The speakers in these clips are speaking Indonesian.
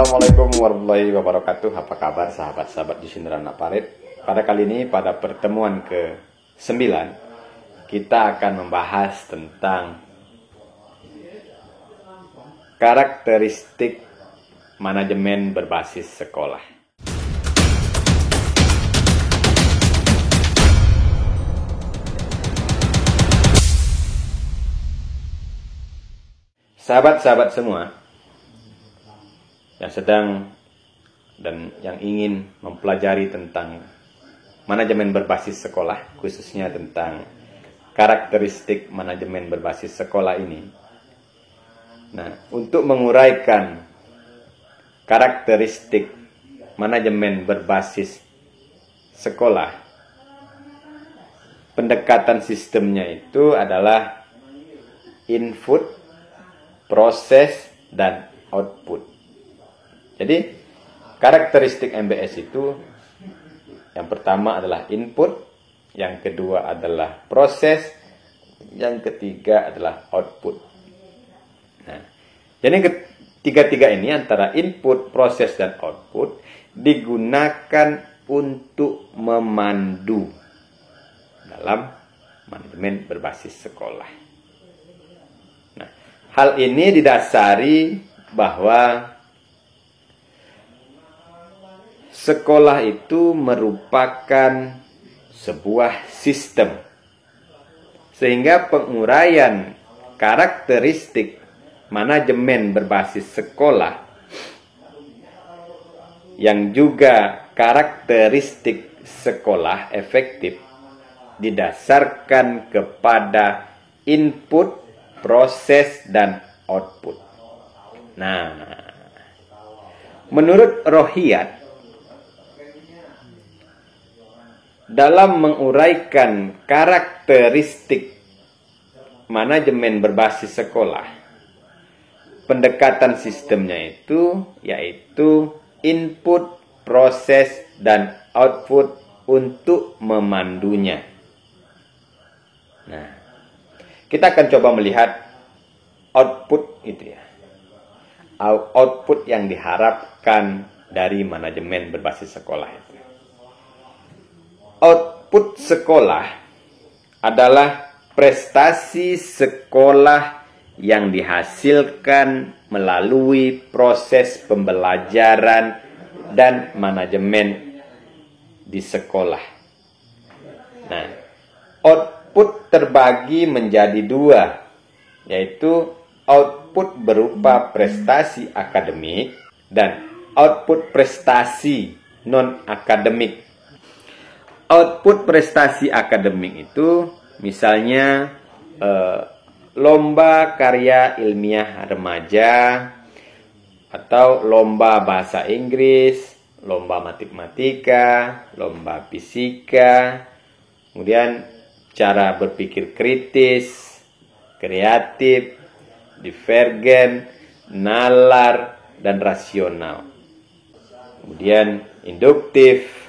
Assalamualaikum warahmatullahi wabarakatuh. Apa kabar sahabat-sahabat di Sindiran Parit? Pada kali ini, pada pertemuan ke-9, kita akan membahas tentang karakteristik manajemen berbasis sekolah. Sahabat-sahabat semua yang sedang dan yang ingin mempelajari tentang manajemen berbasis sekolah, khususnya tentang karakteristik manajemen berbasis sekolah ini. Nah, untuk menguraikan karakteristik manajemen berbasis sekolah, pendekatan sistemnya itu adalah input, proses, dan output. Jadi, karakteristik MBS itu yang pertama adalah input, yang kedua adalah proses, yang ketiga adalah output. Nah, jadi ketiga-tiga ini antara input, proses, dan output digunakan untuk memandu dalam manajemen berbasis sekolah. Nah, hal ini didasari bahwa sekolah itu merupakan sebuah sistem, sehingga penguraian karakteristik manajemen berbasis sekolah yang juga karakteristik sekolah efektif didasarkan kepada input, proses, dan output. Nah, menurut Rohiyat, dalam menguraikan karakteristik manajemen berbasis sekolah, pendekatan sistemnya itu yaitu input, proses, dan output untuk memandunya. Nah, kita akan coba melihat output itu ya. Output yang diharapkan dari manajemen berbasis sekolah itu. Output sekolah adalah prestasi sekolah yang dihasilkan melalui proses pembelajaran dan manajemen di sekolah. Nah, output terbagi menjadi dua, yaitu output berupa prestasi akademik dan output prestasi non-akademik. Output prestasi akademik itu misalnya lomba karya ilmiah remaja, atau lomba bahasa Inggris, lomba matematika, lomba fisika, kemudian cara berpikir kritis, kreatif, divergen, nalar, dan rasional. Kemudian induktif,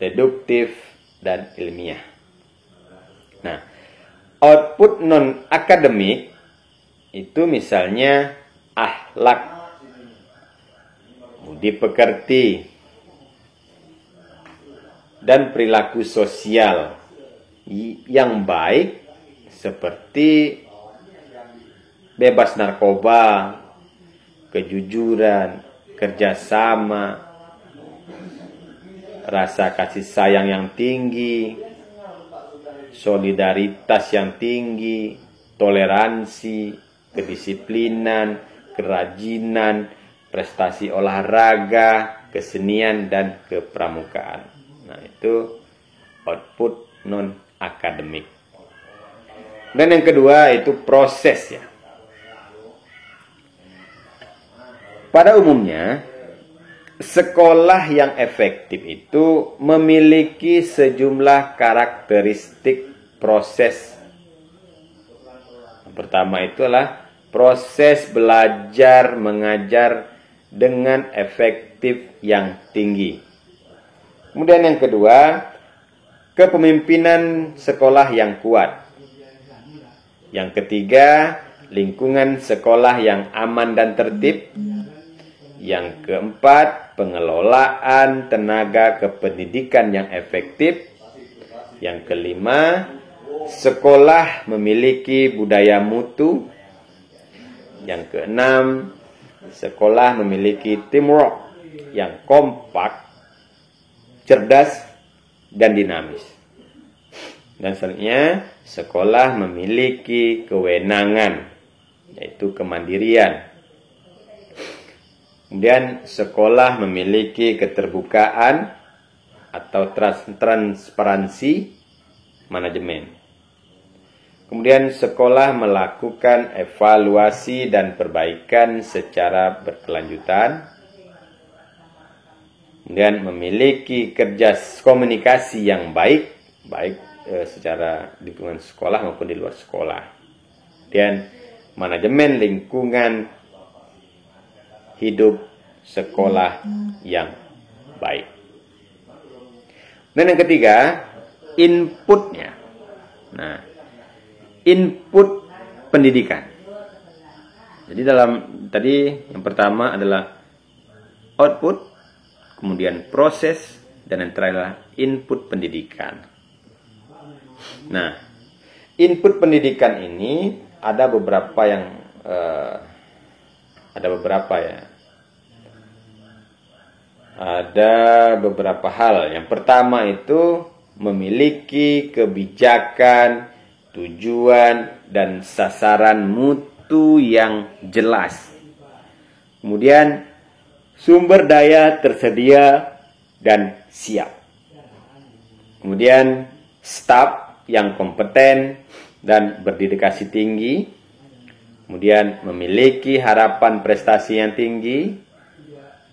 deduktif, dan ilmiah. Nah, output non-akademik itu misalnya akhlak, budi pekerti, dan perilaku sosial yang baik seperti bebas narkoba, kejujuran, kerjasama, rasa kasih sayang yang tinggi, solidaritas yang tinggi, toleransi, kedisiplinan, kerajinan, prestasi olahraga, kesenian, dan kepramukaan. Nah, itu output non-akademik. Dan yang kedua itu proses ya. Pada umumnya, sekolah yang efektif itu memiliki sejumlah karakteristik proses. Yang pertama itu adalah proses belajar mengajar dengan efektif yang tinggi. Kemudian yang kedua, kepemimpinan sekolah yang kuat. Yang ketiga, lingkungan sekolah yang aman dan tertib. Yang keempat, pengelolaan tenaga kependidikan yang efektif. Yang kelima, sekolah memiliki budaya mutu. Yang keenam, sekolah memiliki teamwork yang kompak, cerdas, dan dinamis. Dan selanjutnya, sekolah memiliki kewenangan, yaitu kemandirian. Kemudian sekolah memiliki keterbukaan atau transparansi manajemen. Kemudian sekolah melakukan evaluasi dan perbaikan secara berkelanjutan. Kemudian memiliki kerja komunikasi yang baik secara lingkungan sekolah maupun di luar sekolah. Dan manajemen lingkungan hidup sekolah yang baik. Dan yang ketiga, inputnya. Nah, input pendidikan. Jadi tadi yang pertama adalah output, kemudian proses, dan yang terakhir adalah input pendidikan. Nah, input pendidikan ini ada beberapa hal. Yang pertama itu memiliki kebijakan, tujuan, dan sasaran mutu yang jelas. Kemudian sumber daya tersedia dan siap. Kemudian staf yang kompeten dan berdedikasi tinggi. Kemudian memiliki harapan prestasi yang tinggi.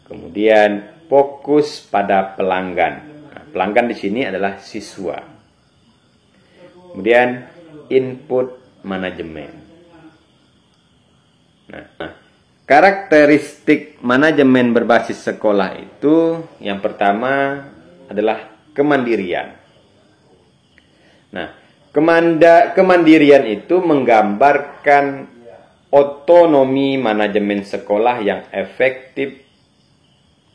Kemudian fokus pada pelanggan. Nah, pelanggan di sini adalah siswa. Kemudian input manajemen. Nah, karakteristik manajemen berbasis sekolah itu yang pertama adalah kemandirian. Nah, kemandirian itu menggambarkan otonomi manajemen sekolah yang efektif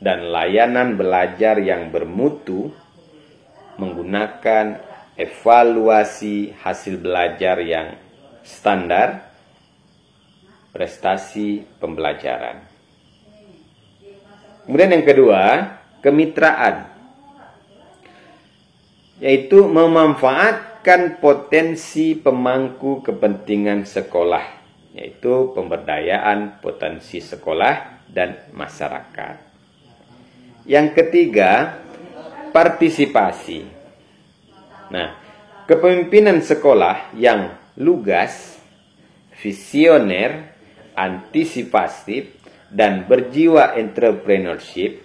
dan layanan belajar yang bermutu menggunakan evaluasi hasil belajar yang standar, prestasi pembelajaran. Kemudian yang kedua, kemitraan, yaitu memanfaatkan potensi pemangku kepentingan sekolah, yaitu pemberdayaan potensi sekolah dan masyarakat. Yang ketiga, partisipasi. Nah, kepemimpinan sekolah yang lugas, visioner, antisipatif, dan berjiwa entrepreneurship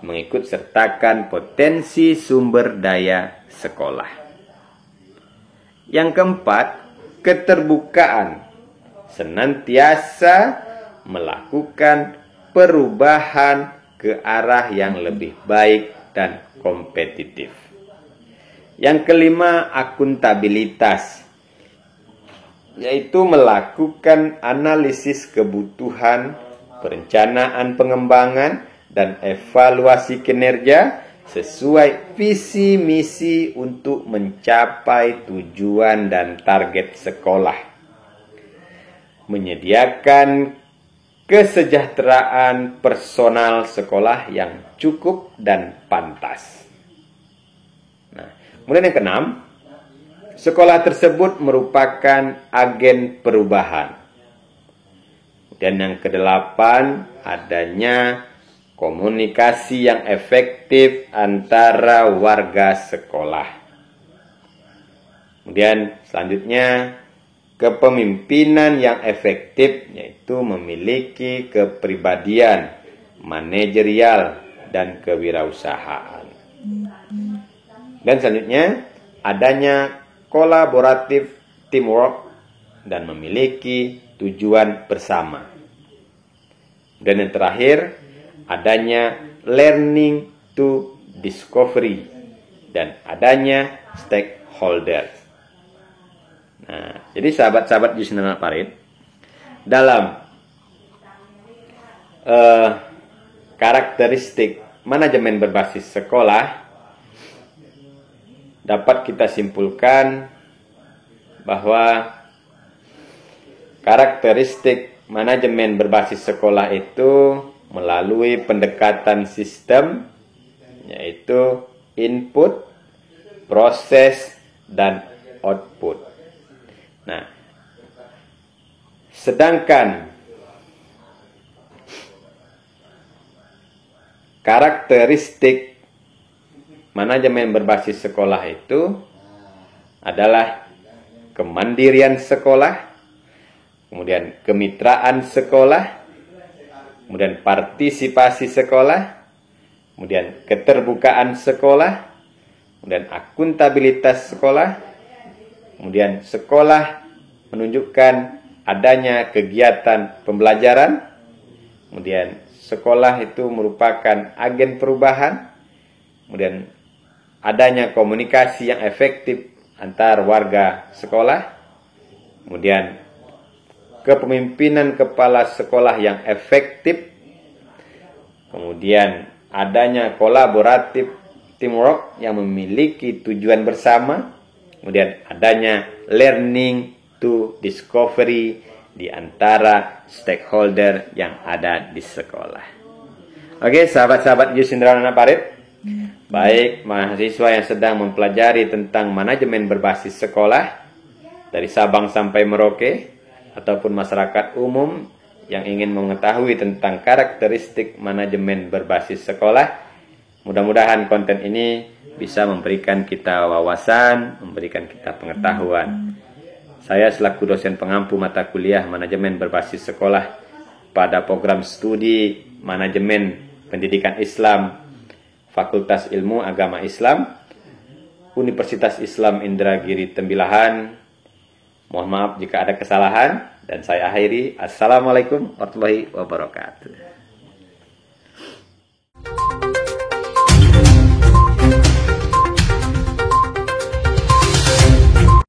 mengikut sertakan potensi sumber daya sekolah. Yang keempat, keterbukaan, senantiasa melakukan perubahan ke arah yang lebih baik dan kompetitif. Yang kelima, akuntabilitas, yaitu melakukan analisis kebutuhan, perencanaan pengembangan, dan evaluasi kinerja sesuai visi misi untuk mencapai tujuan dan target sekolah. Menyediakan kesejahteraan personal sekolah yang cukup dan pantas. Nah, kemudian yang keenam, sekolah tersebut merupakan agen perubahan. Dan yang kedelapan, adanya komunikasi yang efektif antara warga sekolah. Kemudian selanjutnya, kepemimpinan yang efektif, yaitu memiliki kepribadian, manajerial, dan kewirausahaan. Dan selanjutnya, adanya kolaboratif teamwork dan memiliki tujuan bersama. Dan yang terakhir, adanya learning to discovery dan adanya stakeholders. Nah, jadi sahabat-sahabat Justina Parit, dalam karakteristik manajemen berbasis sekolah, dapat kita simpulkan bahwa karakteristik manajemen berbasis sekolah itu melalui pendekatan sistem, yaitu input, proses, dan output. Nah, sedangkan karakteristik manajemen berbasis sekolah itu adalah kemandirian sekolah, kemudian kemitraan sekolah, kemudian partisipasi sekolah, kemudian keterbukaan sekolah, kemudian akuntabilitas sekolah, kemudian sekolah menunjukkan adanya kegiatan pembelajaran, kemudian sekolah itu merupakan agen perubahan, kemudian adanya komunikasi yang efektif antar warga sekolah, kemudian kepemimpinan kepala sekolah yang efektif, kemudian adanya kolaboratif teamwork yang memiliki tujuan bersama, kemudian adanya learning to discovery di antara stakeholder yang ada di sekolah. Oke, sahabat-sahabat Yus Indrawana Parit, baik mahasiswa yang sedang mempelajari tentang manajemen berbasis sekolah dari Sabang sampai Merauke, ataupun masyarakat umum yang ingin mengetahui tentang karakteristik manajemen berbasis sekolah, mudah-mudahan konten ini bisa memberikan kita wawasan, memberikan kita pengetahuan. Saya selaku dosen pengampu mata kuliah manajemen berbasis sekolah pada program studi manajemen pendidikan Islam Fakultas Ilmu Agama Islam Universitas Islam Indragiri Tembilahan. Mohon maaf jika ada kesalahan, dan saya akhiri. Assalamualaikum warahmatullahi wabarakatuh.